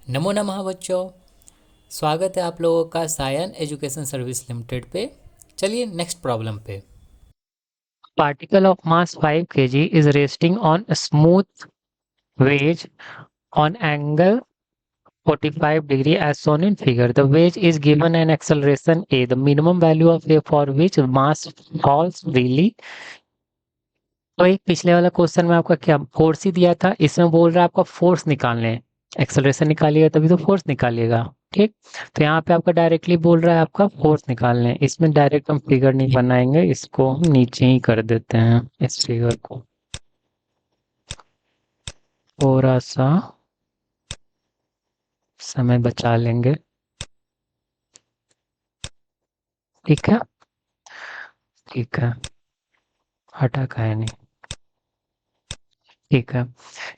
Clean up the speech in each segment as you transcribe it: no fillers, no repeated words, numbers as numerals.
नमो नमः बच्चों, स्वागत है आप लोगों का सायन एजुकेशन सर्विस लिमिटेड पे। चलिए नेक्स्ट प्रॉब्लम पे। Particle of mass 5 kg is resting on a smooth wedge on angle 45 degree as shown in figure. The wedge is given an acceleration a. The minimum value of a for which mass falls freely. तो एक पिछले वाला question में आपका क्या force ही दिया था, इसमें बोल रहा है आपका फोर्स निकालने। एक्सेलरेशन निकालिएगा तभी तो फोर्स निकालिएगा। ठीक, तो यहाँ पे आपका डायरेक्टली बोल रहा है आपका फोर्स निकालने। इसमें डायरेक्ट हम फिगर नहीं बनाएंगे, इसको हम नीचे ही कर देते हैं इस फिगर को। थोड़ा सा समय बचा लेंगे। ठीक है, ठीक है, हटा का है नहीं। ठीक है,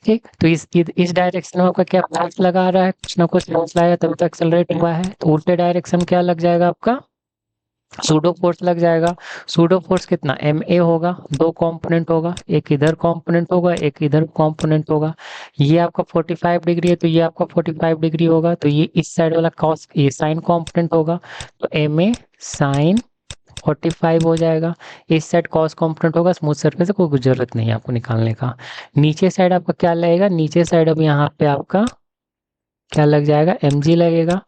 ठीक, तो इस डायरेक्शन में आपका क्या फोर्स लगा रहा है, कुछ ना कुछ फोर्स लगाया तभी तो एक्सेलरेट हुआ है। तो उल्टे डायरेक्शन क्या लग जाएगा आपका, सूडो फोर्स लग जाएगा। सूडो फोर्स कितना एम ए होगा, दो कंपोनेंट होगा, एक इधर कंपोनेंट होगा एक इधर कंपोनेंट होगा। ये आपका 45 डिग्री है तो ये आपका 45 डिग्री होगा, तो ये इस साइड वाला कॉस ये साइन कंपोनेंट होगा, तो एम ए साइन 45 हो जाएगा। इस साइड कॉस कंपोनेंट होगा, स्मूथ सरफेस है, कोई जरूरत नहीं है आपको निकालने का। नीचे साइड आपका क्या लगेगा, नीचे साइड अब यहाँ पे आपका क्या लग जाएगा, एम जी लगेगा।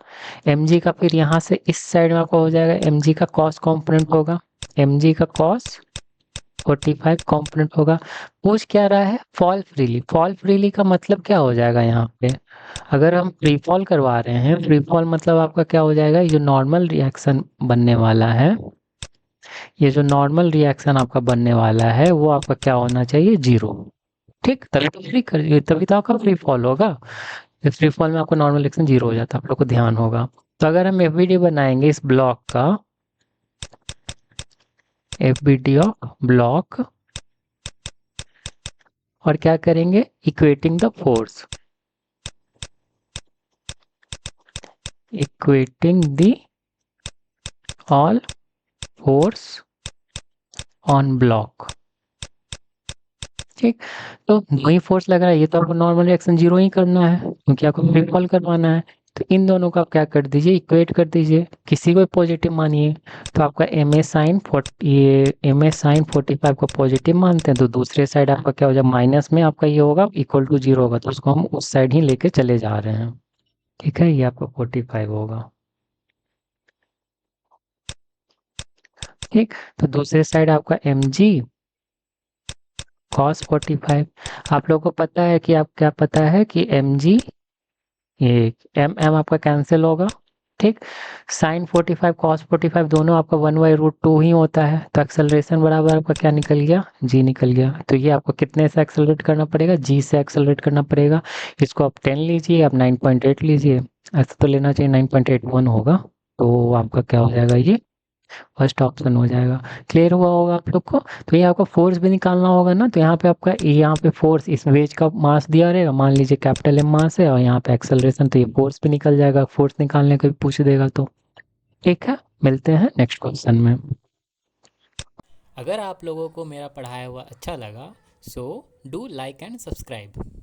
एम जी का फिर यहाँ से इस साइड में आपका हो जाएगा, एम जी का कॉस कंपोनेंट होगा, एम जी का कॉस 45 कंपोनेंट होगा। पूछ क्या रहा है, फॉल फ्रीली। फॉल फ्रीली का मतलब क्या हो जाएगा यहाँ पे, अगर हम फ्री फॉल करवा रहे हैं, फ्री फॉल मतलब आपका क्या हो जाएगा, ये जो नॉर्मल रिएक्शन बनने वाला है, ये जो नॉर्मल रिएक्शन आपका बनने वाला है वो आपका क्या होना चाहिए, जीरो। ठीक, तभी तो तभी तो आपका फ्री फॉल होगा। इस फ्री फॉल में आपका नॉर्मल रिएक्शन जीरो हो जाता है, आप लोग को ध्यान होगा। तो अगर हम एफबीडी बनाएंगे इस ब्लॉक का, एफबीडी ऑफ ब्लॉक, और क्या करेंगे, equating the force, equating the all force on block. ठीक, तो वही फोर्स लग रहा है, ये तो आपको नॉर्मल रिएक्शन जीरो ही करना है क्योंकि आपको फ्री फॉल करवाना है। तो इन दोनों का आप क्या कर दीजिए, इक्वेट कर दीजिए, किसी को पॉजिटिव मानिए। तो आपका एम ए साइन 40, ये एम ए साइन 45 को पॉजिटिव मानते हैं, तो दूसरे साइड आपका क्या हो जाए, माइनस में आपका ये होगा इक्वल टू जीरो होगा, तो उसको हम उस साइड ही लेके चले जा रहे हैं। ठीक है, ये आपका 45 होगा। ठीक, तो दूसरे साइड आपका एम जी कॉस 45। आप लोगों को पता है कि आप क्या पता है कि एम जी, ये एम एम आपका कैंसिल होगा। ठीक, साइन 45 कॉस 45 दोनों आपका 1/√2 ही होता है, तो एक्सेलरेशन बराबर आपका क्या निकल गया, जी निकल गया। तो ये आपको कितने से एक्सेलरेट करना पड़ेगा, जी से एक्सेलरेट करना पड़ेगा। इसको आप 10 लीजिए, आप 9.8 लीजिए, ऐसा तो लेना चाहिए 9.81 होगा, तो आपका क्या हो जाएगा, ये फर्स्ट ऑप्शन हो जाएगा। क्लियर हुआ होगा आप लोग को। तो ये आपको फोर्स भी निकालना होगा ना, तो यहाँ पे आपका यहाँ पे फोर्स, इस वेज का मास दिया रहेगा, मान लीजिए कैपिटल एम मास है, और यहाँ पे एक्सेलरेशन, तो ये फोर्स भी निकल जाएगा, फोर्स निकालने को भी पूछ देगा तो। ठीक है, मिलते हैं नेक्स्ट क्वेश्चन में। अगर आप लोगों को मेरा पढ़ाया हुआ अच्छा लगा, so do like and subscribe.